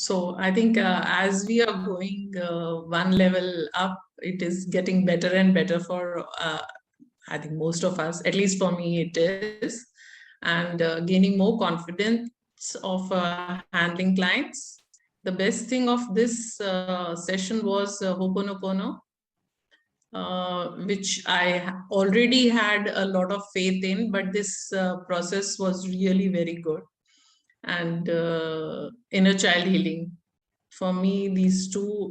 So I think as we are going one level up, it is getting better and better for I think most of us, at least for me it is, and gaining more confidence of handling clients. The best thing of this session was Ho'oponopono, which I already had a lot of faith in, but this process was really very good. And inner child healing. For me, these two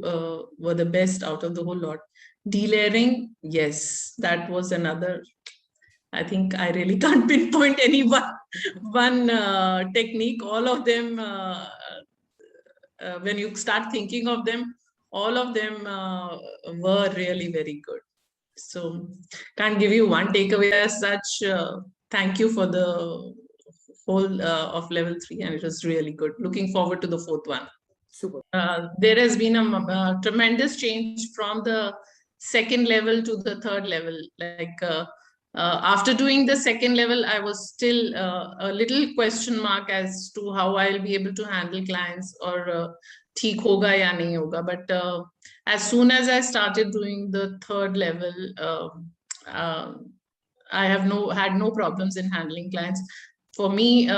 were the best out of the whole lot. Delayering, yes, that was another. I think I really can't pinpoint any one technique. All of them, when you start thinking of them, all of them were really very good. So can't give you one takeaway as such. Thank you for the whole of level 3, and it was really good. Looking forward to the 4th one. Super. There has been a tremendous change from the 2nd level to the 3rd level. Like after doing the 2nd level, I was still a little question mark as to how I'll be able to handle clients, or theek hoga ya nahi hoga. But as soon as I started doing the 3rd level, I have had no problems in handling clients. For me,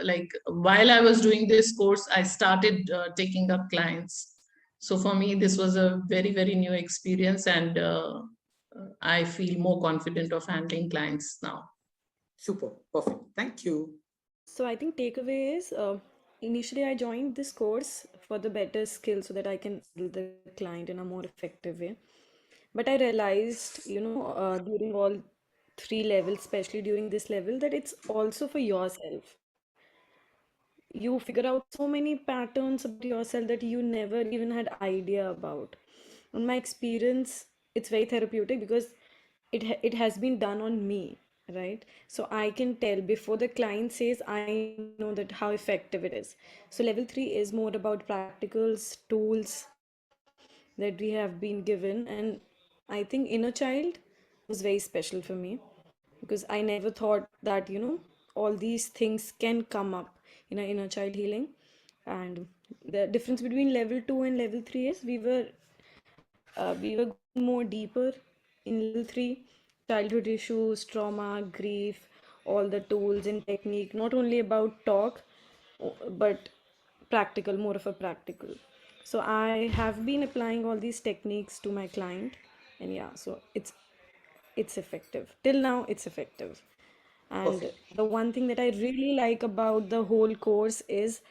like while I was doing this course, I started taking up clients. So for me, this was a very, very new experience, and I feel more confident of handling clients now. Super. Perfect. Thank you. So I think takeaway is initially I joined this course for the better skill so that I can handle the client in a more effective way. But I realized, during all 3 levels, especially during this level, that it's also for yourself. You figure out so many patterns about yourself that you never even had idea about. In my experience, it's very therapeutic because it has been done on me, right? So I can tell before the client says, I know that how effective it is. So level 3 is more about practicals, tools that we have been given, and I think inner child was very special for me because I never thought that all these things can come up in our inner child healing. And the difference between level 2 and level 3 is we were going more deeper in level 3. Childhood issues, trauma, grief, all the tools and technique, not only about talk but practical, more of a practical. So I have been applying all these techniques to my client, and yeah, so it's effective till now. It's effective. And Perfect. the one thing that I really like about the whole course is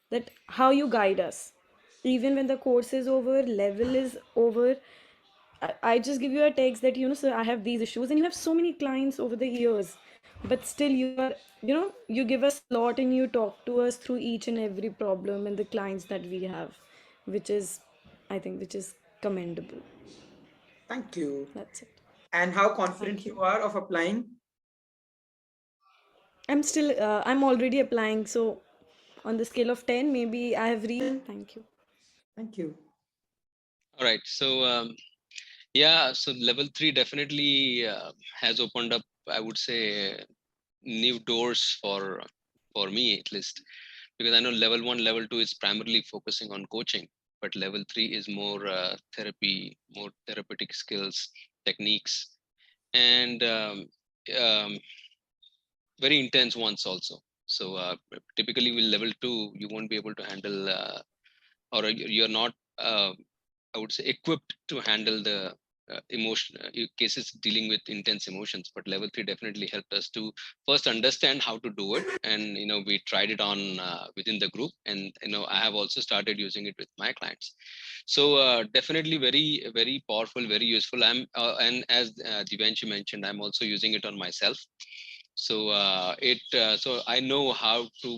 that how you guide us. Even when the course is over, level is over, I just give you a text that, sir, I have these issues, and you have so many clients over the years, but still you are, you give us slot and you talk to us through each and every problem and the clients that we have, which is, I think, which is commendable. Thank you. That's it. And how confident Thank you you. are of applying? I'm already applying, so on the scale of 10, maybe I have reached. Thank you. Thank you. All right. So, yeah, so level 3 definitely has opened up, I would say, new doors for me at least, because I know level 1, level 2 is primarily focusing on coaching, but level 3 is more therapy, more therapeutic skills, techniques, and very intense ones also. So typically with level 2, you won't be able to handle, or you're not, I would say, equipped to handle the emotion cases dealing with intense emotions. But level 3 definitely helped us to first understand how to do it, and we tried it on within the group, and I have also started using it with my clients. So definitely very, very powerful, very useful. And as Divanshi mentioned, I'm also using it on myself. So so I know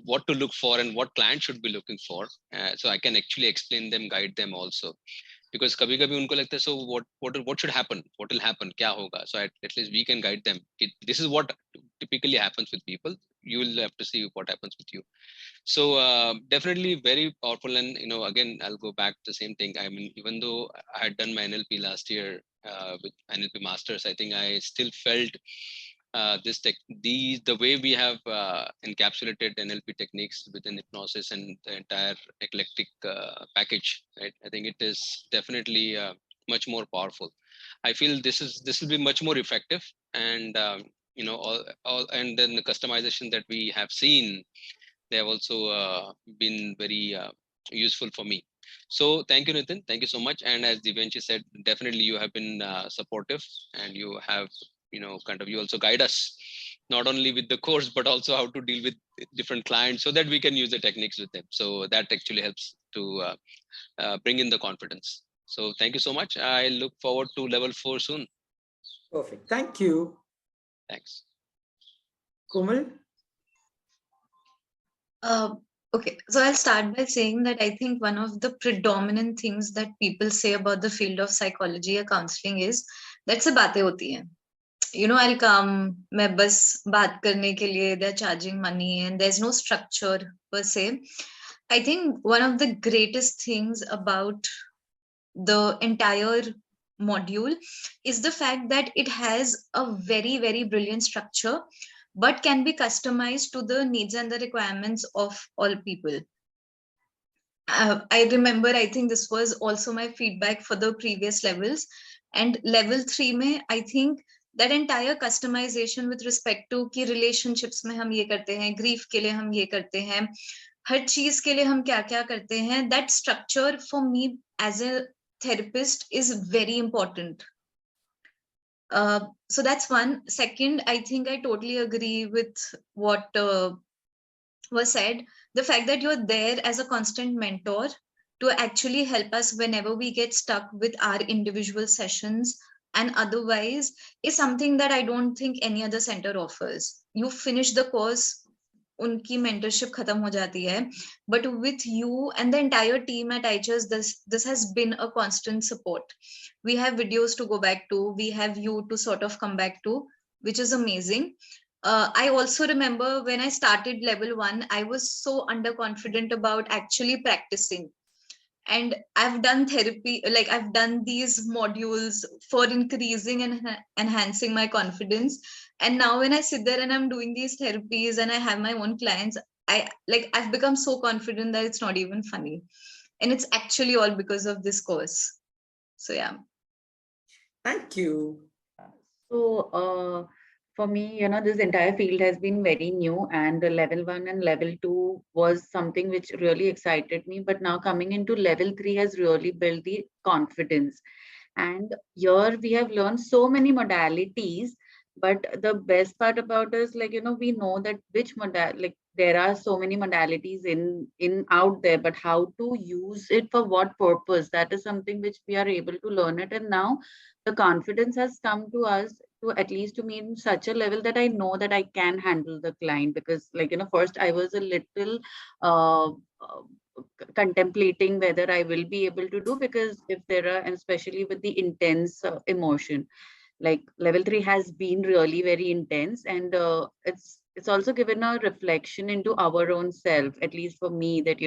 what to look for and what clients should be looking for, so I can actually explain them, guide them also, because kabhi kabhi unko lagta hai, so what should happen, what will happen, kya hoga. So at least we can guide them. This is what typically happens with people. You will have to see what happens with you. So definitely very powerful. And again, I'll go back to the same thing. I mean, even though I had done my NLP last year with NLP masters, I think I still felt the way we have encapsulated NLP techniques within hypnosis and the entire eclectic package, right? I think it is definitely much more powerful. I feel this will be much more effective, and all and then the customization that we have seen, they have also been very useful for me. So thank you, Nitin. Thank you so much. And as Divyanshi said, definitely you have been supportive, and you have, you also guide us not only with the course, but also how to deal with different clients so that we can use the techniques with them. So that actually helps to bring in the confidence. So thank you so much. I look forward to level 4 soon. Perfect. Thank you. Thanks. Komal? Okay, so I'll start by saying that I think one of the predominant things that people say about the field of psychology or counseling is that se baatein hoti hain. I'll come, मैं बस बात करने के लिए, they're charging money and there's no structure per se. I think one of the greatest things about the entire module is the fact that it has a very, very brilliant structure, but can be customized to the needs and the requirements of all people. I remember, I think this was also my feedback for the previous levels. And level 3 mein, I think that entire customization with respect to कि relationships में हम ये करते हैं, grief के लिए हम ये करते हैं, हर चीज के लिए हम क्या क्या करते हैं, that structure for me as a therapist is very important. So that's one. Second, I think I totally agree with what was said. The fact that you're there as a constant mentor to actually help us whenever we get stuck with our individual sessions and otherwise is something that I don't think any other center offers. You finish the course, उनकी mentorship खत्म हो जाती है, but with you and the entire team at ICHARS, this has been a constant support. We have videos to go back to, we have you to sort of come back to, which is amazing. I also remember when I started level 1, I was so underconfident about actually practicing. And I've done therapy, like I've done these modules for increasing and enhancing my confidence. And now when I sit there and I'm doing these therapies and I have my own clients, I've become so confident that it's not even funny. And it's actually all because of this course. So yeah. Thank you. So for me, this entire field has been very new, and the level 1 and level 2 was something which really excited me. But now coming into level 3 has really built the confidence. And here we have learned so many modalities. But the best part about is we know that which there are so many modalities in out there, but how to use it for what purpose, that is something which we are able to learn it. And now the confidence has come to us, to at least to me in such a level that I know that I can handle the client. Because first I was a little contemplating whether I will be able to do, because if there are, and especially with the intense emotion, like level 3 has been really very intense, and it's also given a reflection into our own self, at least for me, that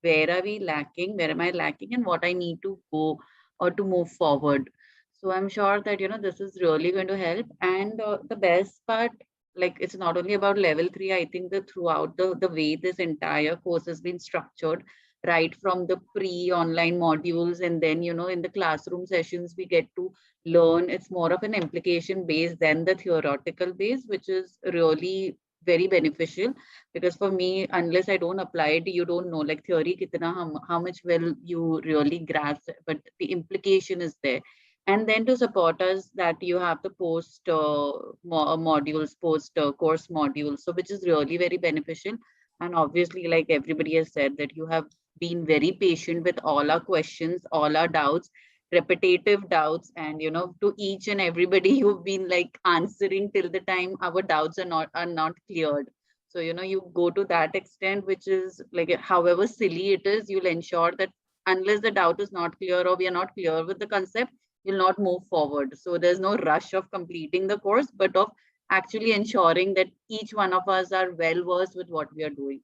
where are we lacking, where am I lacking, and what I need to go or to move forward. So I'm sure that this is really going to help. And the best part, it's not only about level 3. I think that throughout the way this entire course has been structured, right from the pre-online modules, and then in the classroom sessions we get to learn. It's more of an implication based than the theoretical base, which is really very beneficial. Because for me, unless I don't apply it, you don't know theory kitna, how much will you really grasp, but the implication is there. And then to support us, that you have the post modules, post course modules, so which is really very beneficial. And obviously, like everybody has said, that you have been very patient with all our questions, all our doubts, repetitive doubts, and to each and everybody you've been answering till the time our doubts are not cleared. So you go to that extent, which is however silly it is, you'll ensure that unless the doubt is not clear or we are not clear with the concept, you'll not move forward. So there's no rush of completing the course, but of actually ensuring that each one of us are well versed with what we are doing.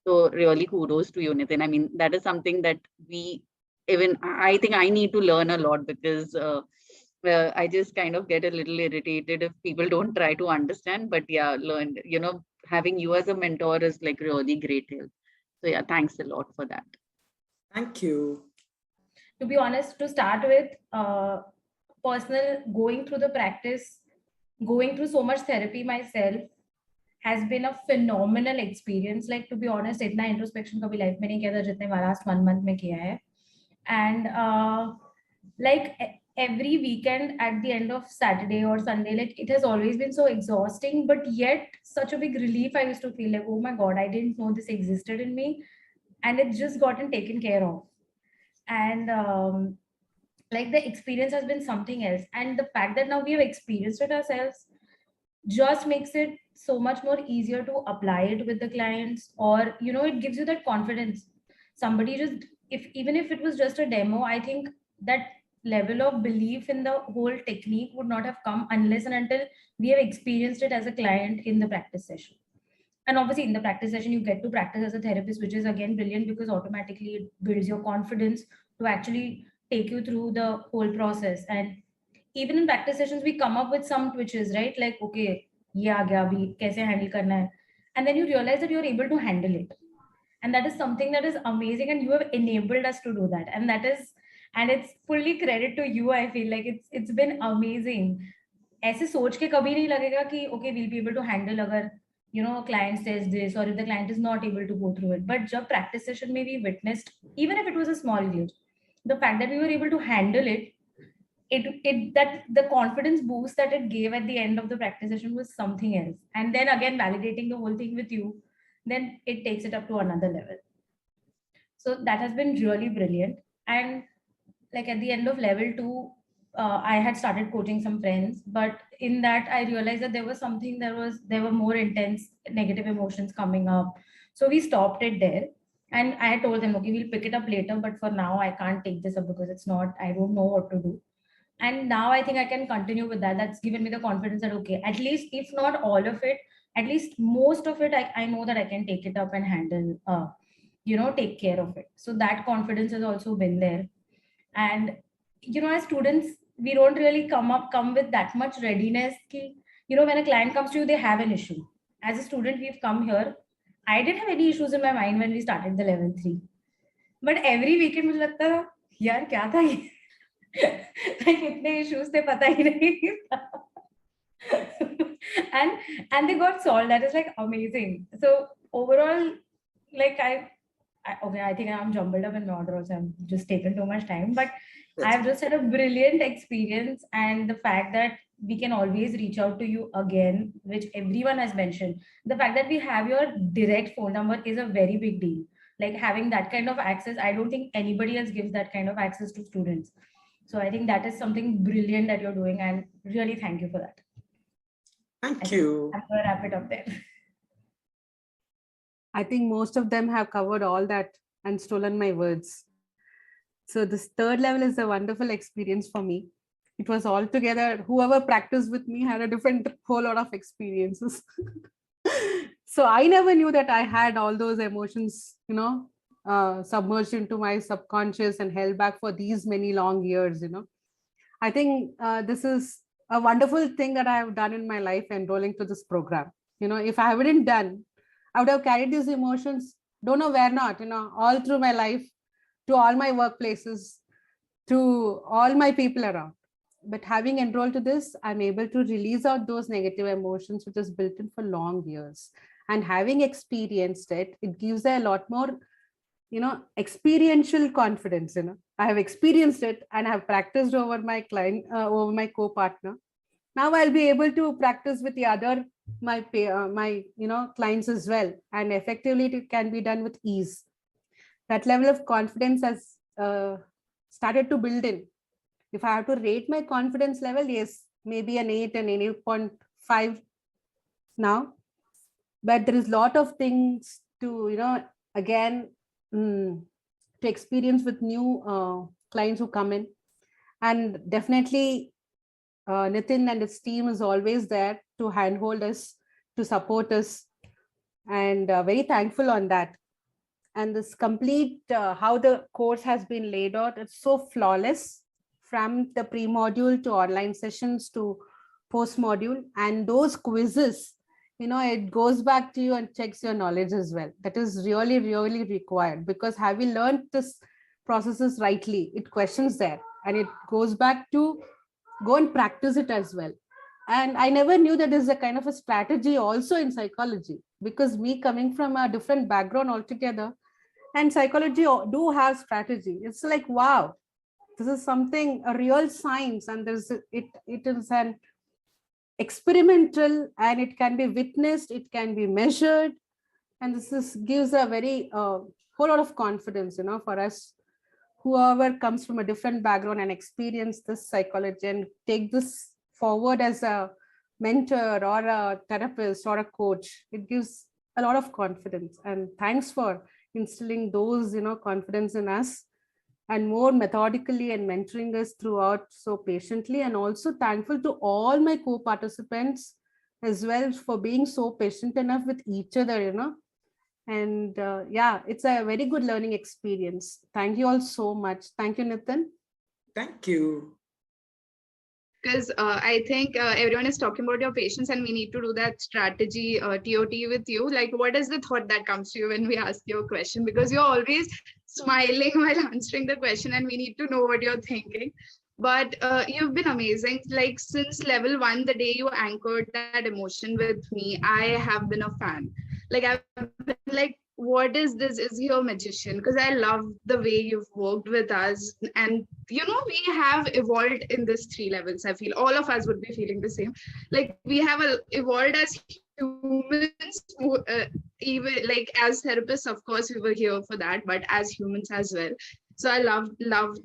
So really kudos to you, Nitin. I mean, that is something that I think I need to learn a lot, because I just kind of get a little irritated if people don't try to understand. But yeah, learn, having you as a mentor is like really great help. So yeah, thanks a lot for that. Thank you. To be honest, to start with, personal going through the practice, going through so much therapy myself has been a phenomenal experience. Like, to be honest, इतना introspection कभी life में नहीं किया था जितने last 1 month में किया है. And like every weekend at the end of Saturday or Sunday, like it has always been so exhausting, but yet such a big relief. I used to feel like, oh my God, I didn't know this existed in me, and it's just gotten taken care of. And like the experience has been something else, and the fact that now we have experienced it ourselves just makes it so much more easier to apply it with the clients, or it gives you that confidence. Somebody just, if even if it was just a demo, I think that level of belief in the whole technique would not have come unless and until we have experienced it as a client in the practice session. And obviously in the practice session you get to practice as a therapist, which is again brilliant because automatically it builds your confidence to actually take you through the whole process. And even in practice sessions we come up with some twitches, right? Like, okay, ye aa gaya, abhi kaise handle karna hai, and then you realize that you're able to handle it, and that is something that is amazing, and you have enabled us to do that, and it's fully credit to you. I feel like it's been amazing. ऐसे सोच के कभी नहीं लगेगा कि okay, we'll be able to handle अगर client says this, or if the client is not able to go through it. But जब practice session में we witnessed, even if it was a small glitch, the fact that we were able to handle it, that the confidence boost that it gave at the end of the practice session was something else. And then again validating the whole thing with you, then it takes it up to another level. So that has been really brilliant. And like at the end of level 2, I had started coaching some friends, but in that I realized that there was something, there were more intense negative emotions coming up. So we stopped it there. And I had told them, okay, we'll pick it up later, but for now I can't take this up because I don't know what to do. And now I think I can continue with that. That's given me the confidence that, okay, at least if not all of it, at least most of it, I know that I can take it up and handle, take care of it. So that confidence has also been there. And as students, we don't really come with that much readiness ki, when a client comes to you, they have an issue. As a student, we've come here, I didn't have any issues in my mind when we started the level 3, but every weekend मुझे लगता था यार क्या था ये like इतने issues थे पता ही नहीं and they got solved. That is like amazing. So overall, like okay, I think I'm jumbled up in my order also. I'm just taken too much time, but I've just had a brilliant experience, and the fact that we can always reach out to you again, which everyone has mentioned. The fact that we have your direct phone number is a very big deal. Like having that kind of access, I don't think anybody else gives that kind of access to students. So I think that is something brilliant that you're doing, and really thank you for that. Thank you. I'm going to wrap it up there. I think most of them have covered all that and stolen my words. So this third level is a wonderful experience for me. It was all together, whoever practiced with me had a different whole lot of experiences. So I never knew that I had all those emotions, submerged into my subconscious and held back for these many long years. I think this is a wonderful thing that I have done in my life, enrolling to this program. If I hadn't done, I would have carried these emotions, don't know where not, all through my life, to all my workplaces, to all my people around. But having enrolled to this, I'm able to release out those negative emotions, which is built in for long years. And having experienced it, it gives a lot more, experiential confidence. I have experienced it and I have practiced over my client, over my co-partner. Now I'll be able to practice with the other, my clients as well. And effectively, it can be done with ease. That level of confidence has started to build in. If I have to rate my confidence level, yes, maybe an 8 and 8.5 now. But there is a lot of things to, again, to experience with new clients who come in. And definitely, Nitin and his team is always there to handhold us, to support us, and very thankful on that. And this complete, how the course has been laid out, it's so flawless from the pre-module to online sessions to post-module, and those quizzes, it goes back to you and checks your knowledge as well. That is really, really required, because have you learned this processes rightly? It questions there, and it goes back to go and practice it as well. And I never knew that there's a kind of a strategy also in psychology, because me coming from a different background altogether, and psychology do have strategy. It's like, wow, this is something, a real science, and it is an experimental, and it can be witnessed, it can be measured, and gives a very whole lot of confidence, for us, whoever comes from a different background and experience this psychology and take this forward as a mentor or a therapist or a coach. It gives a lot of confidence, and thanks for instilling those confidence in us, and more methodically, and mentoring us throughout so patiently. And also thankful to all my co-participants as well for being so patient enough with each other, and yeah, it's a very good learning experience. Thank you all so much. Thank you, Nitin. Thank you. Because I think everyone is talking about your patients, and we need to do that strategy TOT with you. Like, what is the thought that comes to you when we ask you a question? Because you're always smiling while answering the question, and we need to know what you're thinking. But you've been amazing. Like, since level 1, the day you anchored that emotion with me, I have been a fan. Like, I've been like, what is this? Is he a magician? Because I love the way you've worked with us. And, we have evolved in this 3 levels. I feel all of us would be feeling the same. Like, we have evolved as humans, even like as therapists, of course, we were here for that, but as humans as well. So I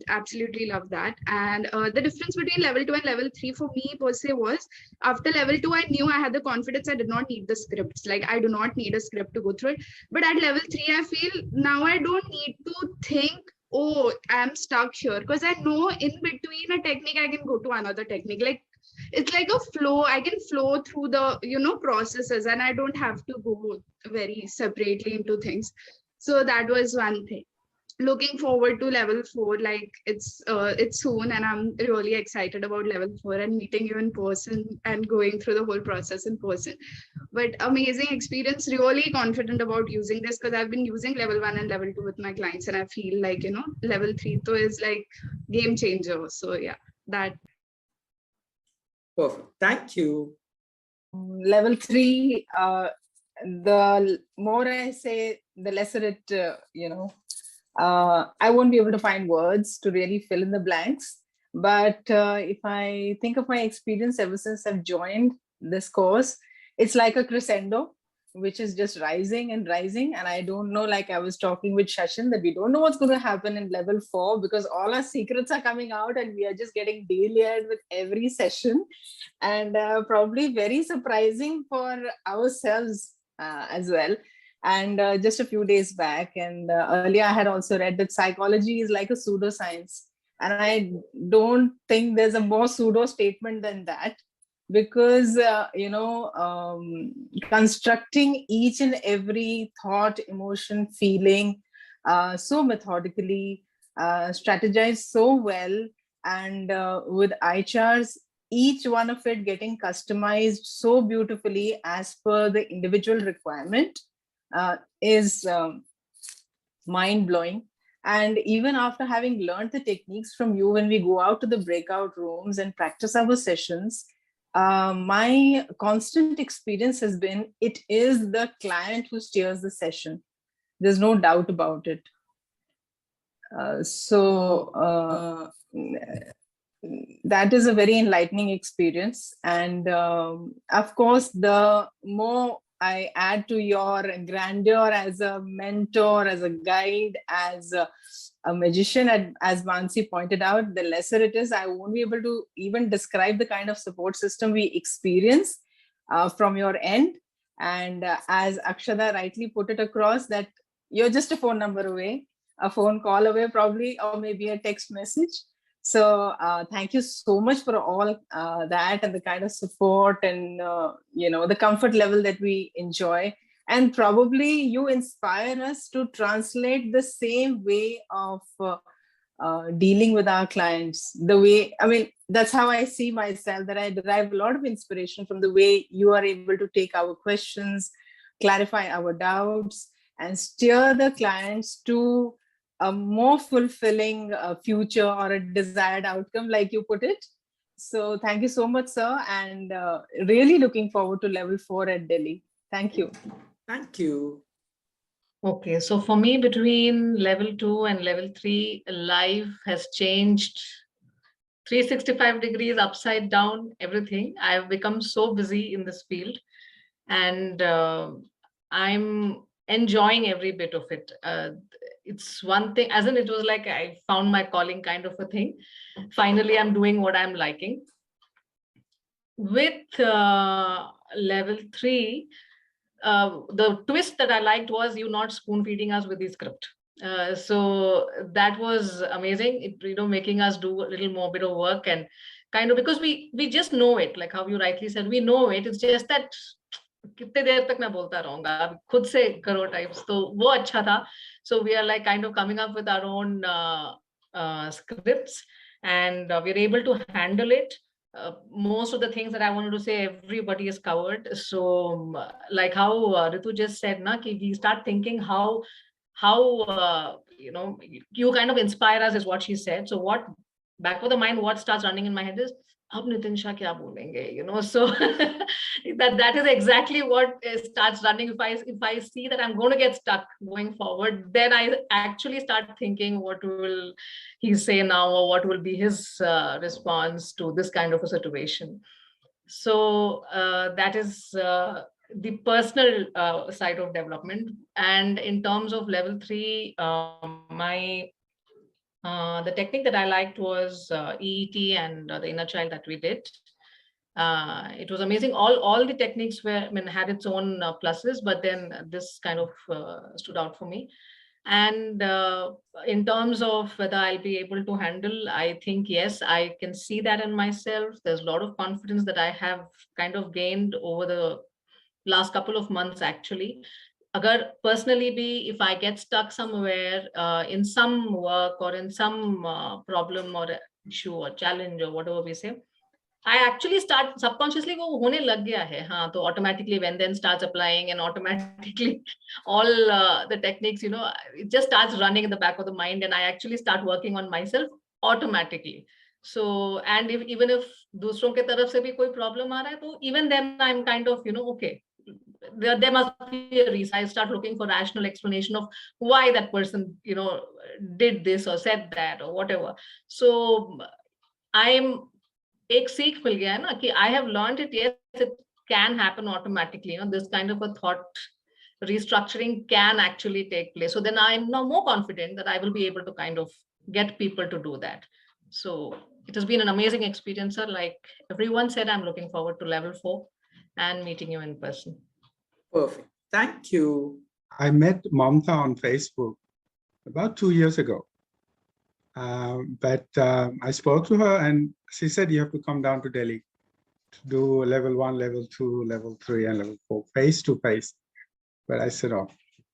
absolutely loved that. And the difference between level 2 and level 3 for me per se was, after level 2, I knew I had the confidence. I did not need the scripts. Like, I do not need a script to go through it. But at level 3, I feel now I don't need to think, oh, I'm stuck here. Because I know in between a technique, I can go to another technique. Like, it's like a flow. I can flow through the, processes, and I don't have to go very separately into things. So that was one thing. Looking forward to level 4, like it's soon, and I'm really excited about level 4 and meeting you in person and going through the whole process in person. But amazing experience, really confident about using this, because I've been using level 1 and level 2 with my clients, and I feel like level 3 though is like game changer. So yeah, that. Perfect. Thank you. Level 3, the more I say, the lesser it I won't be able to find words to really fill in the blanks. But if I think of my experience ever since I've joined this course, it's like a crescendo, which is just rising and rising. And I don't know, like I was talking with Shashin, that we don't know what's going to happen in level 4, because all our secrets are coming out and we are just getting delayered with every session, and probably very surprising for ourselves as well. And just a few days back, and earlier I had also read that psychology is like a pseudoscience. And I don't think there's a more pseudo statement than that, because, constructing each and every thought, emotion, feeling so methodically, strategized so well, and with ICHARS, each one of it getting customized so beautifully as per the individual requirement, is mind-blowing. And even after having learned the techniques from you, when we go out to the breakout rooms and practice our sessions, my constant experience has been, it is the client who steers the session. There's no doubt about it. That is a very enlightening experience. And of course, the more I add to your grandeur as a mentor, as a guide, as a magician, as Mansi pointed out, the lesser it is. I won't be able to even describe the kind of support system we experience from your end. And as Akshada rightly put it across, that you're just a phone number away, a phone call away probably, or maybe a text message. So thank you so much for all that, and the kind of support and, the comfort level that we enjoy. And probably you inspire us to translate the same way of dealing with our clients, the way, I mean, that's how I see myself, that I derive a lot of inspiration from the way you are able to take our questions, clarify our doubts, and steer the clients to a more fulfilling future or a desired outcome, like you put it. So thank you so much, sir, and really looking forward to level 4 at Delhi. Thank you. Thank you. Okay, so for me, between level 2 and level 3, life has changed 365 degrees, upside down, everything. I've become so busy in this field, and I'm enjoying every bit of it. It's one thing, as in it was like I found my calling kind of a thing. Finally, I'm doing what I'm liking. With level 3, the twist that I liked was you not spoon feeding us with the script. So that was amazing. It, making us do a little more bit of work, and kind of, because we just know it, like how you rightly said, we know it. It's just that कितने देर तक मैं बोलता रहूंगा, अब खुद से करो types, तो वो अच्छा था. So we are like kind of coming up with our own scripts, and we're able to handle it. Most of the things that I wanted to say, everybody is covered. So like how Ritu just said, we start thinking how you kind of inspire us, is what she said. So what back of the mind, what starts running in my head is, अब नितिन शाह क्या बोलेंगे, so that is exactly what starts running. If I see that I'm going to get stuck going forward, then I actually start thinking, what will he say now, or what will be his response to this kind of a situation. So that is the personal side of development. And in terms of level 3, the technique that I liked was EET and the inner child that we did. It was amazing. All the techniques had its own pluses, but then this kind of stood out for me. And in terms of whether I'll be able to handle, I think yes, I can see that in myself. There's a lot of confidence that I have kind of gained over the last couple of months, actually. Agar personally be, if I get stuck somewhere in some work or in some problem or issue or challenge or whatever we say, I actually start subconsciously go hone lag gaya hai. Haan, so automatically when then starts applying, and automatically all the techniques, it just starts running in the back of the mind, and I actually start working on myself automatically. So, and even if दूसरों के तरफ से भी कोई problem आ रहा है, तो even then I'm kind of, okay, there must be a reason. I start looking for rational explanation of why that person, did this or said that or whatever. So I'm एक सीख मिल गया है ना कि I have learned it. Yes, it can happen automatically. This kind of a thought restructuring can actually take place. So then I'm now more confident that I will be able to kind of get people to do that. So it has been an amazing experience, sir. Like everyone said, I'm looking forward to level 4 and meeting you in person. Perfect. Thank you. I met Mamta on Facebook about 2 years ago. But I spoke to her, and she said you have to come down to Delhi to do level 1, level 2, level 3, and level 4 face to face. But I said, oh,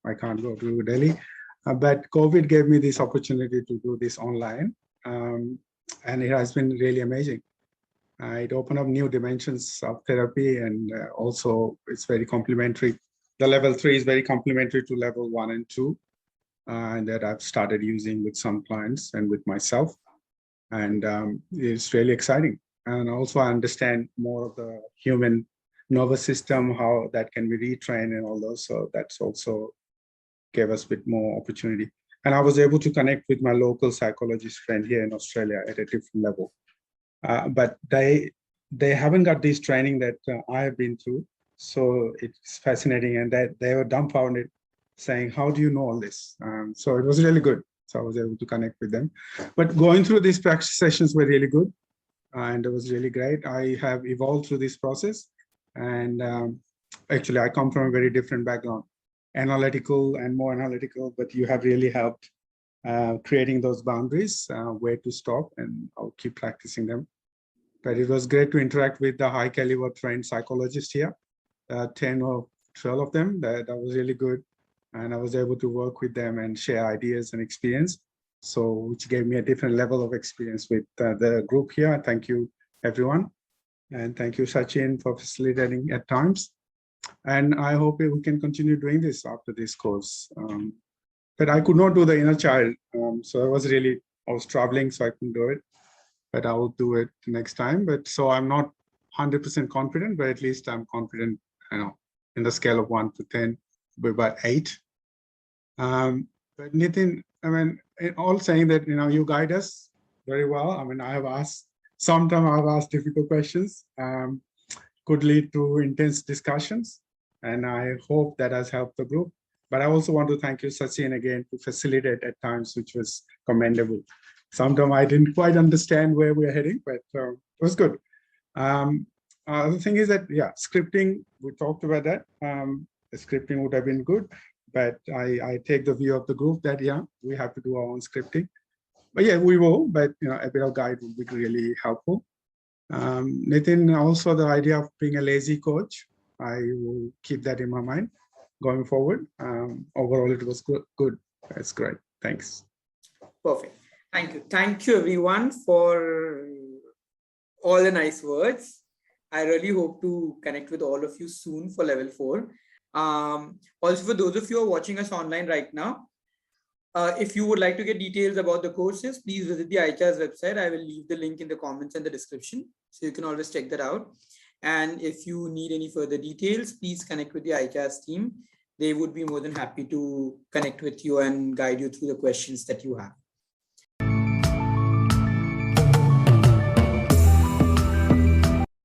I can't go to Delhi. But COVID gave me this opportunity to do this online. And it has been really amazing. It opened up new dimensions of therapy, and also it's very complementary. The level 3 is very complementary to level 1 and 2. And that I've started using with some clients and with myself. And it's really exciting. And also I understand more of the human nervous system, how that can be retrained and all those. So that's also gave us a bit more opportunity. And I was able to connect with my local psychologist friend here in Australia at a different level. But they haven't got this training that I have been through. So it's fascinating, and that they were dumbfounded, saying, how do you know all this? So it was really good. So I was able to connect with them. But going through these practice sessions were really good. And it was really great. I have evolved through this process. And actually, I come from a very different background, analytical and more analytical, but you have really helped creating those boundaries, where to stop, and I'll keep practicing them. But it was great to interact with the high caliber trained psychologists here, 10 or 12 of them. That was really good. And I was able to work with them and share ideas and experience. So which gave me a different level of experience with the group here. Thank you, everyone. And thank you, Sachin, for facilitating at times. And I hope we can continue doing this after this course. But I could not do the inner child. So I was traveling, so I couldn't do it. But I will do it next time. But so I'm not 100% confident, but at least I'm confident, in the scale of 1 to 10, by about 8. But Nitin, I mean, in all saying that, you guide us very well. I mean, sometimes I've asked difficult questions, could lead to intense discussions. And I hope that has helped the group. But I also want to thank you, Sachin, again, to facilitate at times, which was commendable. Sometimes I didn't quite understand where we're heading, but it was good. The thing is that, scripting, we talked about that. The scripting would have been good, but I take the view of the group that, we have to do our own scripting. But we will, but a bit of guide would be really helpful. Nitin, also the idea of being a lazy coach, I will keep that in my mind going forward. Overall, it was good. That's great. Thanks. Perfect. Thank you. Thank you, everyone, for all the nice words. I really hope to connect with all of you soon for level 4. Also, for those of you who are watching us online right now, if you would like to get details about the courses, please visit the ICHARS website. I will leave the link in the comments and the description, so you can always check that out. And if you need any further details, please connect with the ICHARS team. They would be more than happy to connect with you and guide you through the questions that you have.